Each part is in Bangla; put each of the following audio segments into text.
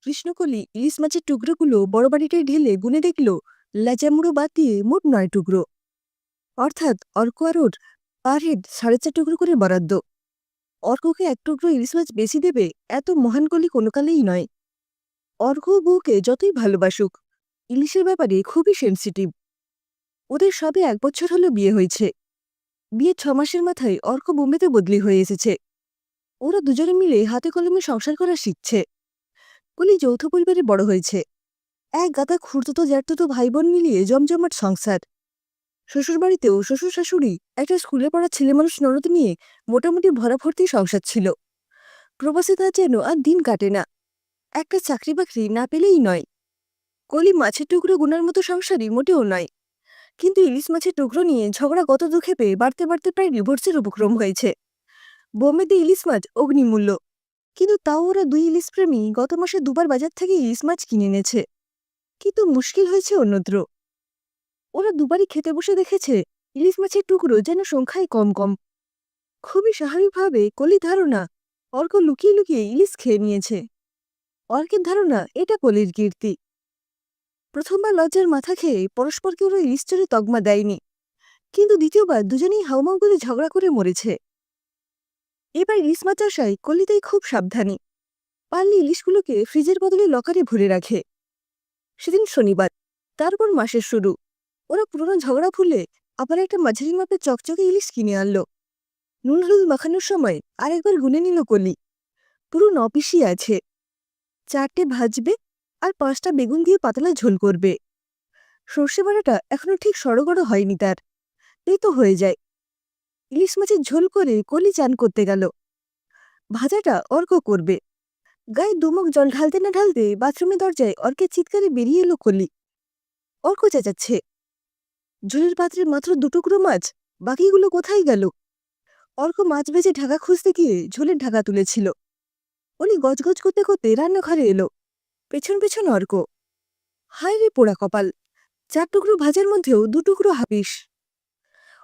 কৃষ্ণকলি ইলিশ মাছের টুকরোগুলো বড় বাড়িটায় ঢেলে গুনে দেখল ল্যাচামুড়ো বাদ দিয়ে মোট 9 টুকরো। অর্থাৎ অর্ক আর ওর পার হেড 4.5 টুকরো করে বরাদ্দ। অর্ককে 1 টুকরো ইলিশ মাছ বেশি দেবে এত মহান কলি কোনো কালেই নয়। অর্ক বউকে যতই ভালোবাসুক, ইলিশের ব্যাপারে খুবই সেন্সিটিভ। ওদের সবে 1 বছর হলো বিয়ে হয়েছে। বিয়ের 6 মাসের মাথায় অর্ক বোম্বেতে বদলি হয়ে এসেছে। ওরা দুজনে মিলে হাতে কলমে সংসার করা শিখছে। কলি যৌথ পরিবারে বড় হয়েছে। এক গাদা খুড়তুতো জ্যাঠতুতো ভাই বোন মিলিয়ে জমজমাট সংসার। শ্বশুরবাড়িতেও শ্বশুর শাশুড়ি একটা স্কুলে পড়া ছেলেমানুষ ননদ নিয়ে মোটামুটি ভরাভর্তি সংসার ছিল। প্রবাসে তার যেন আর দিন কাটে না। একটা চাকরি বাকরি না পেলেই নয়। কলি মাছের টুকরো গুনার মতো সংসারই মোটেও নয়। কিন্তু ইলিশ মাছের টুকরো নিয়ে ঝগড়া গত দুঃখে পেয়ে বাড়তে বাড়তে প্রায় ডিভোর্সের উপক্রম হয়েছে। বোম্বেতে ইলিশ মাছ অগ্নিমূল্য, কিন্তু তাও ওরা 2 ইলিশ প্রেমী গত মাসে 2বার বাজার থেকে ইলিশ মাছ কিনে এনেছে। কিন্তু মুশকিল হয়েছে অন্যত্র। ওরা দুবারই খেতে বসে দেখেছে ইলিশ মাছের টুকরো যেন সংখ্যায় কম কম। খুবই স্বাভাবিকভাবে কলির ধারণা অর্ক লুকিয়ে লুকিয়ে ইলিশ খেয়ে নিয়েছে। অর্কের ধারণা এটা কলির কীর্তি। প্রথমবার লজ্জার মাথা খেয়ে পরস্পরকে ওরা ইলিশ চড়ে তকমা দেয়নি, কিন্তু দ্বিতীয়বার দুজনেই হাউমাউ করে ঝগড়া করে মরেছে। এবার ইলিশ মাছ আসায় কলিতাই খুব সাবধানী। পারলে ইলিশগুলোকে ফ্রিজের বদলে লকারে ভরে রাখে। সেদিন শনিবার, তারপর মাসের শুরু। ওরা পুরনো ঝগড়া ভুলে আবার একটা মাঝারি মাপের চকচকে ইলিশ কিনে আনলো। নুন হলুদ মাখানোর সময় আরেকবার গুনে নিল কলি। পুরো 9 পিসই আছে। 4টে ভাজবে আর 5টা বেগুন দিয়ে পাতলা ঝোল করবে। সর্ষে বাটাটা এখনো ঠিক সড়গড় হয়নি তার, এই তো হয়ে যায়। ইলিশ মাছের ঝোল করে কলি চান করতে গেল। ভাজাটা অর্ক করবে। গায়ে দুমুক জল ঢালতে না ঢালতে বাথরুমের দরজায় অর্কের চিৎকারে বেরিয়ে এলো কলি। অর্ক চেঁচাচ্ছে, ঝোলের পাত্রে মাত্র 2 টুকরো মাছ, বাকিগুলো কোথায় গেল? অর্ক মাছ ভেজে ঢাকা খুঁজতে গিয়ে ঝোলের ঢাকা তুলেছিল। অলি গজগজ করতে করতে রান্নাঘরে এলো। পেছন পেছন অর্ক। হায় রে পোড়া কপাল! 4 টুকরো ভাজার মধ্যেও 2 টুকরো হাপিস।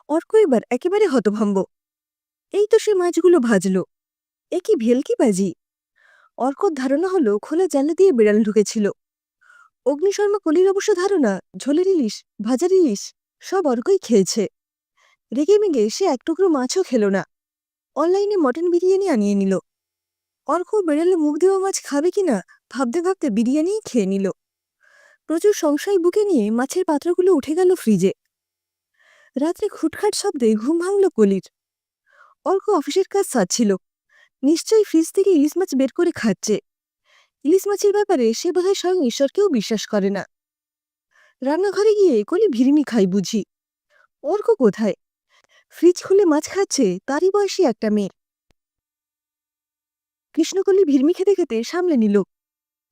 অর্ক এবার একেবারে হতভম্ব। এই তো সে মাছগুলো ভাজল, এ কি ভেলকিবাজি! অর্কর ধারণা হলো খোলা জানলা দিয়ে বিড়াল ঢুকেছিল। অগ্নিশর্মা কলির অবশ্য ধারণা ঝোলের ইলিশ, ভাজার ইলিশ সব অর্কই খেয়েছে। রেগে মেগে সে 1 টুকরো মাছও খেল না। অনলাইনে মটন বিরিয়ানি আনিয়ে নিল। অর্ক বেড়ালে মুখ দেওয়া মাছ খাবে কিনা ভাবতে ভাবতে বিরিয়ানিই খেয়ে নিল। প্রচুর সংশয় বুকে নিয়ে মাছের পাত্রগুলো উঠে গেল ফ্রিজে। রাত্রে খুটখাট শব্দে ঘুম ভাঙল কলির। অর্ক অফিসের কাজ সারছিল। নিশ্চয়ই ফ্রিজ থেকে ইলিশ মাছ বের করে খাচ্ছে। ইলিশ মাছের ব্যাপারে সে বোধহয় স্বয়ং ঈশ্বরকেও বিশ্বাস করে না। রান্নাঘরে গিয়ে কলি ভিড়মি খাই বুঝি। অর্ক কোথায়? ফ্রিজ খুলে মাছ খাচ্ছে তারই বয়সী একটা মেয়ে। কৃষ্ণকলি ভিড়মি খেতে খেতে সামলে নিল,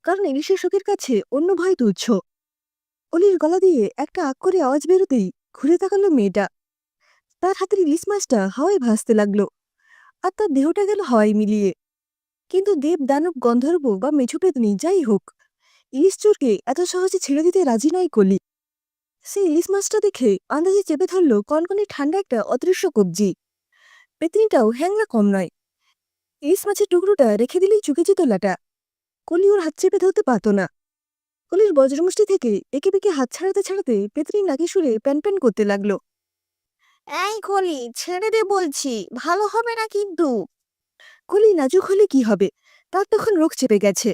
কারণ ইলিশের শোকের কাছে অন্য ভয় তুচ্ছ। অলির গলা দিয়ে একটা আক করে আওয়াজ বেরোতেই ঘুরে তাকালো মেয়েটা। তার হাতের ইলিশ মাছটা হাওয়ায় ভাসতে লাগলো, আর তার দেহটা গেল হাওয়ায় মিলিয়ে। কিন্তু দেব দানব গন্ধর্ব বা মেছুপেতনি যাই হোক, ইলিশ চোরকে এত সহজে ছেড়ে দিতে রাজি নয় কলি। সে ইলিশ মাছটা দেখে আন্দাজে চেপে ধরল কনকনে ঠান্ডা একটা অদৃশ্য কবজি। পেতনিটাও হ্যাংলা কম নয়। ইলিশ মাছের টুকরোটা রেখে দিলেই চুকে যেত লাটা। কলি ওর হাত চেপে ধরতে পারত না। কলির বজ্রমুষ্টি থেকে একে বেঁকে হাত ছাড়াতে ছাড়াতে পেতনি নাকি সুরে প্যান প্যান করতে লাগলো। এই কলি, ছেড়ে দে বলছি, ভালো হবে না কিন্তু। কলি নাজুক হলে কি হবে, তার তখন রোগ চেপে গেছে।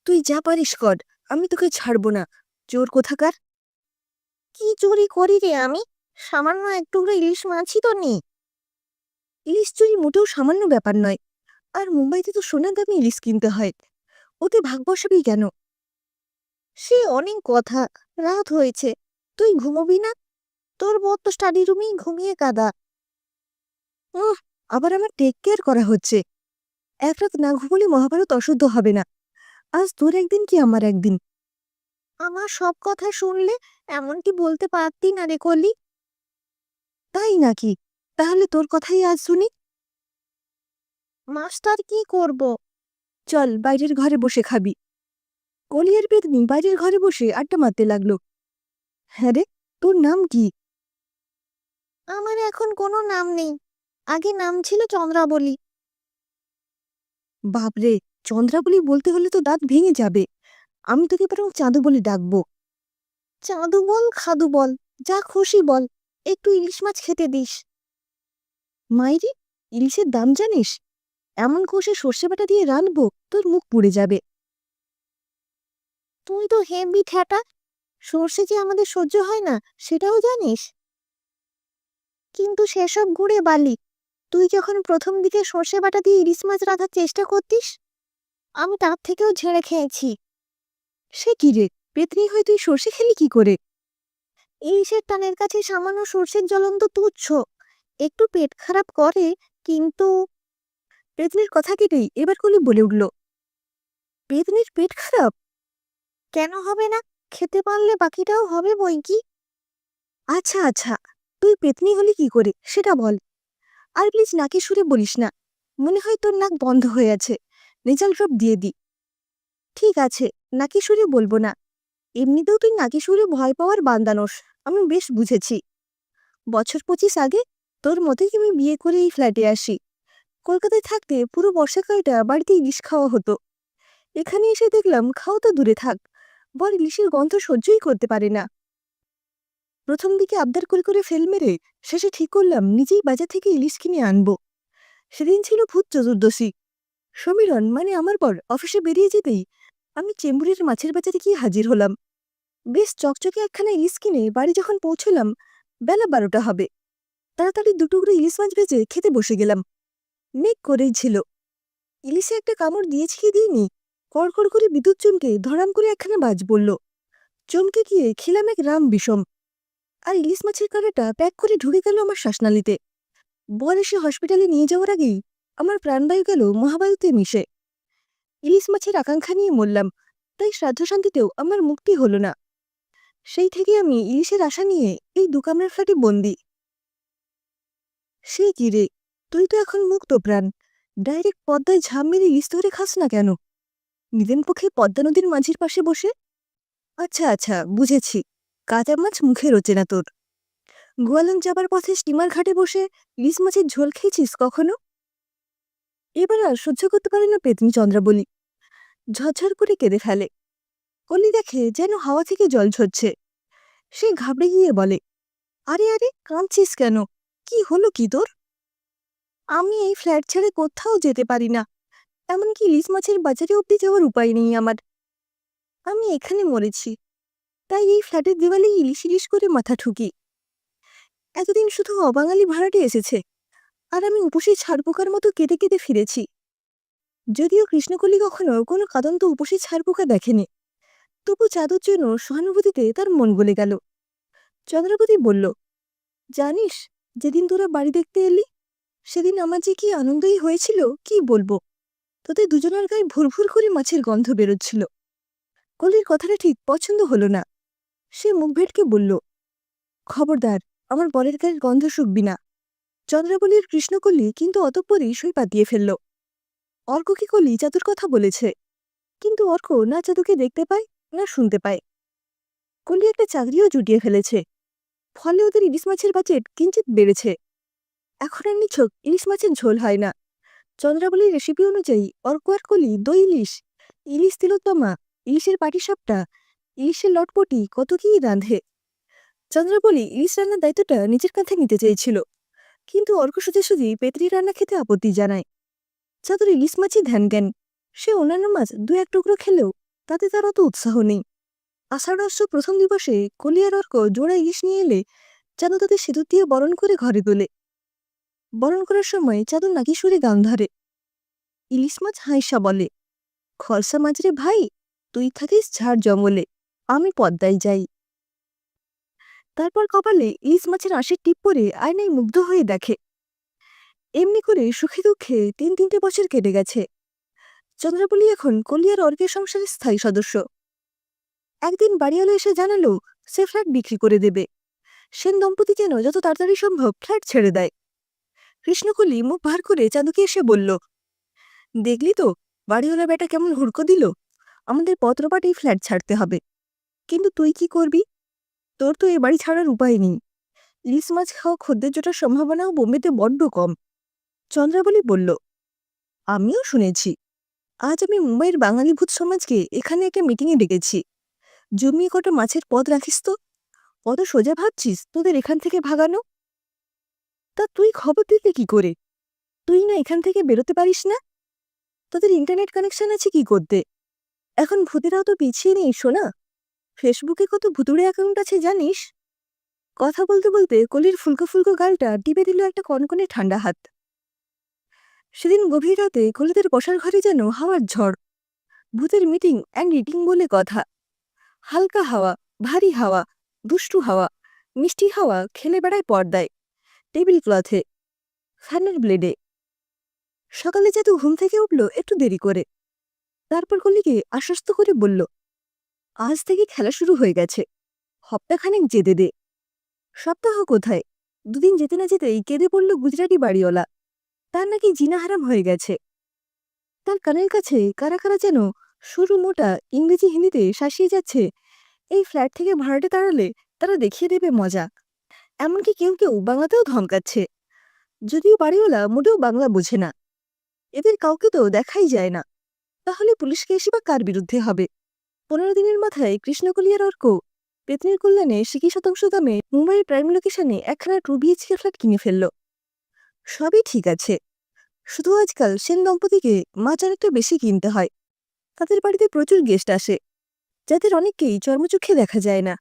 তুই যা পারিস কর, আমি তোকে ছাড়বো না, চোর কোথাকার! কি চুরি করি রে আমি? সামান্য এক টুকরো ইলিশ মাছই তো নেই। ইলিশ চুরি মোটেও সামান্য ব্যাপার নয়। আর মুম্বাইতে তো সোনার দামে ইলিশ কিনতে হয়, ওতে ভাগ বসাবি কেন? সে অনেক কথা। রাত হয়েছে, তুই ঘুমোবি না? তোর বর তো স্টাডি রুমেই ঘুমিয়ে কাদা। আবার আমার টেক কেয়ার করা হচ্ছে। এক রাত না ঘুমলে মহাভারত অশুদ্ধ হবে না। আজ তোর একদিন কি আমার একদিন। আমার সব কথা শুনলে এমনটি বলতে পারতি না রে কলি। তাই নাকি? তাহলে তোর কথাই আজ শুনি। মাস্টার কি করব? চল বাইরের ঘরে বসে খাবি। কলিয়ার পেতনি বাইরের ঘরে বসে আড্ডা মারতে লাগলো। হ্যাঁ রে, তোর নাম কি? আমার এখন কোনো নাম নেই। আগে নাম ছিল চন্দ্রাবলী। বাপরে, চন্দ্রাবলী বলতে হলে তো দাঁত ভেঙে যাবে। আমি তোকে বরং চাঁদু বলে ডাকবো। চাঁদু বল খাদু বল, যা খুশি বল, একটু ইলিশ মাছ খেতে দিস। মাইরি, ইলিশের দাম জানিস? এমন কষে সর্ষে বাটা দিয়ে রানবো তোর মুখ পুড়ে যাবে। তুই তো হেভি ঠ্যাটা, সর্ষে যে আমাদের সহ্য হয় না সেটাও জানিস। কিন্তু সেসব ঘুরে বালি, তুই যখন প্রথম দিকে সর্ষে বাটা দিয়ে ইলিশ মাছ রাখার চেষ্টা করতিস, আমি তার থেকেও ঝেড়ে খেয়েছি। সে কি রে, পেতনি হয়ে তুই সর্ষে খেলি কি করে? ইলিশের টানের কাছে সামান্য সর্ষের জ্বলন্ত তুচ্ছ, একটু পেট খারাপ করে, কিন্তু পেতনির কথা কেটেই এবার কলি বলে উঠল, পেতনির পেট খারাপ? কেন হবে না? খেতে পারলে বাকিটাও হবে বই কি। আচ্ছা আচ্ছা, তুই পেতনি হলি কি করে সেটা বল। আর প্লিজ নাকে সুরে বলিস না, মনে হয় তোর নাক বন্ধ হয়ে আছে, নেজাল ড্রপ দিয়ে দি। ঠিক আছে, নাকি সুরে বলবো না। এমনিতেও তুই নাকি সুরে ভয় পাওয়ার বান্দানোস, আমি বেশ বুঝেছি। বছর 25 আগে তোর মতোই আমি বিয়ে করে এই ফ্ল্যাটে আসি। কলকাতায় থাকতে পুরো বর্ষাকালটা বাড়িতে ইলিশ খাওয়া হতো। এখানে এসে দেখলাম খাওয়া তো দূরে থাক, বর ইলিশের গন্ধ সহ্যই করতে পারে না। প্রথম দিকে আবদার করে করে ফেল মেরে শেষে ঠিক করলাম নিজেই বাজার থেকে ইলিশ কিনে আনবো। সেদিন ছিল ভূত চতুর্দশী। সমীরণ মানে আমার বর অফিসে বেরিয়ে যেতেই আমি চেম্বুরের মাছের বাজারে গিয়ে হাজির হলাম। বেশ চকচকে একখানা ইলিশ কিনে বাড়ি যখন পৌঁছলাম বেলা 12টা হবে। তাড়াতাড়ি দুটুকরো ইলিশ মাছ ভেজে খেতে বসে গেলাম। মেঘ করেই ছিল। ইলিশে একটা কামড় দিয়েছি কি দিইনি, কড়কড় করে বিদ্যুৎ চমকে ধরাম করে একখানা বাজ বলল। চমকে গিয়ে খেলাম এক রাম বিষম। আর ইলিশ মাছের কাঁটাটা প্যাক করে ঢুকে গেল আমার শ্বাসনালীতে। বর এসে হসপিটালে নিয়ে যাওয়ার আগেই আমার প্রাণবায়ু গেল মহাবায়ুতে মিশে। ইলিশ মাছের আকাঙ্ক্ষা নিয়ে মরলাম, তাই শ্রাদ্ধ শান্তিতেও আমার মুক্তি হলো না। সেই থেকে আমি ইলিশের আশা নিয়ে এই দুকামরার ফ্ল্যাটে বন্দি। সে কি রে, তুই তো এখন মুক্ত প্রাণ, ডাইরেক্ট পদ্মায় ঝাঁপ মেরে ইলিশ ধরে খাস না কেন? নিদেন পক্ষে পদ্মা নদীর মাঝির পাশে বসে। আচ্ছা আচ্ছা, বুঝেছি, কাঁচা মাছ মুখে রোচে না তোর। গোয়ালন যাবার পথে স্টিমার ঘাটে বসে ইলিশ মাছের ঝোল খেয়েছিস কখনো? এবার আর সহ্য করতে পারে না পেতনি চন্দ্রাবলী, ঝরঝর করে কেঁদে ফেলে। কলি দেখে যেন হাওয়া থেকে জল ঝরছে। সে ঘাবড়ে গিয়ে বলে, আরে আরে কাঁদছিস কেন, কি হলো কি তোর? আমি এই ফ্ল্যাট ছেড়ে কোথাও যেতে পারি না, এমনকি ইলিশ মাছের বাজারে অব্দি যাওয়ার উপায় নেই আমার। আমি এখানে মরেছি, তাই এই ফ্ল্যাটের দেওয়ালে ইলিশ ইলিশ করে মাথা ঠুকি। এতদিন শুধু অবাঙালি ভাড়াটে এসেছে, আর আমি উপসী ছাড়পোকার মতো কেটে কেটে ফিরেছি। যদিও কৃষ্ণকলি কখনো কোনো কাদন্ত উপসী ছাড়পোকা দেখেনি, তবু চাঁদুর জন্য সহানুভূতিতে তার মন গলে গেল। চন্দ্রাবতী বলল, জানিস, যেদিন তোরা বাড়ি দেখতে এলি সেদিন আমার যে কি আনন্দই হয়েছিল কি বলবো। তোদের দুজনের গায়ে ভুরভুর করে মাছের গন্ধ বেরোচ্ছিল। কলির কথাটা ঠিক পছন্দ হলো না। সে মুখ ভেটকে বলল, খবরদার, আমার বরের গায়ের গন্ধ শুকবি না। চন্দ্রাবলীর কৃষ্ণকলি কিন্তু অতঃপরই সই পাতিয়ে ফেলল। অর্ককে কলি চাদুর কথা বলেছে, কিন্তু অর্ক না চাদুকে দেখতে পায় না শুনতে পায়। কলি একটা চাকরিও জুটিয়ে ফেলেছে, ফলে ওদের ইলিশ মাছের বাজেট কিঞ্চিত বেড়েছে। এখন আর নিছক ইলিশ মাছের ঝোল হয় না, চন্দ্রাবলীর রেসিপি অনুযায়ী অর্ক আর কলি দই ইলিশ, ইলিশ তিলোত্তমা, ইলিশের পাটিসাপটা, ইলিশের লটপটি কত কী রাঁধে। চন্দ্রাবলী ইলিশ রান্নার দায়িত্বটা নিজের কাঁধে নিতে চেয়েছিল, কিন্তু অর্ক সোজাসুজি পেতরি রান্না খেতে আপত্তি জানায়। চাদুর ইলিশ মাছই ধ্যান জ্ঞান, সে অন্যান্য মাছ 2-1 টুকরো খেলেও তাতে তার অত উৎসাহ নেই। আষাঢ় মাস প্রথম দিবসে কলি আর অর্ক জোড়া ইলিশ নিয়ে এলে চাঁদু তাদের সিঁদুর দিয়ে বরণ করে ঘরে তোলে। বরণ করার সময় চাঁদু নাকি সুরে গান ধরে। ইলিশ মাছ হাঁইসা বলে, খরসা মাছ রে ভাই, তুই থাকিস ঝাড় জঙ্গলে, আমি পদ্মায় যাই। তারপর কপালে ইলিশ মাছের আঁশের টিপ পরে আয়নায় মুগ্ধ হয়ে দেখে। এমনি করে সুখে দুঃখে 3-3টে বছর কেটে গেছে। চন্দ্রাবলী এখন কলি আর অর্কের সংসারের স্থায়ী সদস্য। একদিন বাড়িওয়ালা এসে জানালো সে ফ্ল্যাট বিক্রি করে দেবে। সেন দম্পতি যেন যত তাড়াতাড়ি সম্ভব ফ্ল্যাট ছেড়ে দেয়। কৃষ্ণকলি মুখ ভার করে চাঁদুকে এসে বলল, দেখলি তো বাড়িওয়ালা বেটা কেমন হুড়কো দিল, আমাদের পত্রপাটেই ফ্ল্যাট ছাড়তে হবে। কিন্তু তুই কি করবি, তোর তো এ বাড়ি ছাড়ার উপায় নেই। ইলিশ মাছ খাওয়া খদ্দের জোটার সম্ভাবনাও বোম্বেতে বড্ড কম। চন্দ্রাবলী বলল, আমিও শুনেছি, আজ আমি মুম্বাইয়ের বাঙালি ভূত সমাজকে এখানে একটা মিটিংয়ে ডেকেছি। জমিয়ে কটা মাছের পদ রাখিস তো। কত সোজা ভাবছিস তোদের এখান থেকে ভাগানো? তা তুই খবর দিতে কি করে? তুই না এখান থেকে বেরোতে পারিস না? তোদের ইন্টারনেট কানেকশন আছে কি করতে? এখন ভূতেরাও তো পিছিয়ে নেই শোনা। ফেসবুকে কত ভুতুড়ে অ্যাকাউন্ট আছে জানিস? কথা বলতে বলতে কলির ফুলকো ফুলকো গালটা টিপে দিল একটা কনকনে ঠান্ডা হাত। সেদিন গভীর রাতে কলিদের বসার ঘরে যেন হাওয়ার ঝড়। ভূতের মিটিং অ্যান্ড রিটিং বলে কথা। হালকা হাওয়া, ভারী হাওয়া, দুষ্টু হাওয়া, মিষ্টি হাওয়া খেলে বেড়ায় পর্দায়, টেবিল ক্লথে, ফ্যানের ব্লেডে। সকালে যেহেতু ঘুম থেকে উঠল একটু দেরি করে। তারপর কলিকে আশ্বস্ত করে বলল, আজ থেকে খেলা শুরু হয়ে গেছে, হপ্তাখানেক যেতে দে। সপ্তাহ কোথায়, দুদিন যেতে না যেতেই কেঁদে পড়ল গুজরাটি বাড়িওয়ালা। তার নাকি জিনা হারাম হয়ে গেছে। তার কানের কাছে কারা কারা যেন সরু মোটা ইংরেজি হিন্দিতে শাসিয়ে যাচ্ছে, এই ফ্ল্যাট থেকে ভাড়াটে তাড়ালে তারা দেখিয়ে দেবে মজা। এমনকি কেউ কেউ বাংলাতেও ধমকাচ্ছে, যদিও বাড়িওয়ালা মোটেও বাংলা বোঝে না। এদের কাউকে তো দেখাই যায় না, তাহলে পুলিশকে এসে বা কার বিরুদ্ধে হবে? 15 দিনের মাথায় কৃষ্ণকলিয়ার অর্ক পেতনির কল্যাণে সিকি শতাংশ দামে মুম্বাইয়ের প্রাইম লোকেশনে একখানা 2 BHK ফ্ল্যাট কিনে ফেলল। সবই ঠিক আছে, শুধু আজকাল সেন দম্পতিকে মাছ অনেকটা বেশি কিনতে হয়। তাদের বাড়িতে প্রচুর গেস্ট আসে, যাদের অনেককেই চর্মচক্ষে দেখা যায় না।